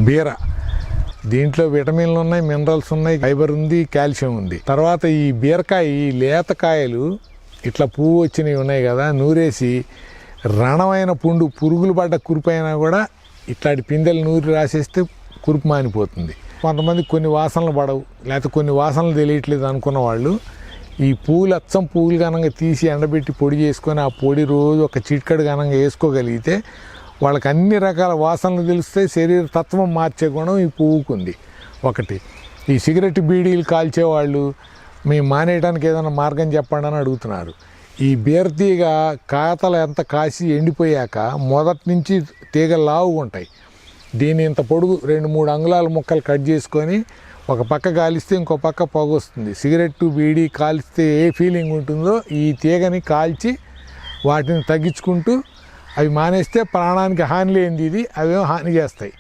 బీర. దీంట్లో విటమిన్లు ఉన్నాయి, మినరల్స్ ఉన్నాయి, ఫైబర్ ఉంది, కాల్షియం ఉంది. తర్వాత ఈ బీరకాయ లేతకాయలు ఇట్లా పువ్వు వచ్చినవి ఉన్నాయి కదా, నూరేసి రణమైన పురుగులు పడ్డ కురుపు అయినా కూడా ఇట్లాంటి పిందెలు నూరి రాసేస్తే కురుపు మానిపోతుంది. కొంతమంది కొన్ని వాసనలు పడవు, లేకపోతే కొన్ని వాసనలు తెలియట్లేదు అనుకున్న వాళ్ళు ఈ అచ్చం పువ్వులు ఘనంగా తీసి ఎండబెట్టి పొడి చేసుకొని ఆ పొడి రోజు ఒక చిటికెడు ఘనంగా వేసుకోగలిగితే వాళ్ళకి అన్ని రకాల వాసనలు తెలుస్తాయి. శరీర తత్వం మార్చే గుణం ఈ పువ్వుకుంది. ఒకటి. ఈ సిగరెట్ బీడీలు కాల్చేవాళ్ళు మీ మానేయడానికి ఏదైనా మార్గం చెప్పండి అని అడుగుతున్నారు. ఈ బీరతీగ కాతలు ఎంత కాసి ఎండిపోయాక మొదటి నుంచి తీగలు లావుగా ఉంటాయి. దీన్ని ఇంత పొడుగు 2-3 అంగుళాల ముక్కలు కట్ చేసుకొని ఒక పక్క కాలిస్తే ఇంకో పక్క పొగ వస్తుంది. సిగరెట్టు బీడీ కాల్స్తే ఏ ఫీలింగ్ ఉంటుందో ఈ తీగని కాల్చి వాటిని తగ్గించుకుంటూ అవి మానేస్తే ప్రాణానికి హాని లేనిది ఇది, అవేమో హాని చేస్తాయి.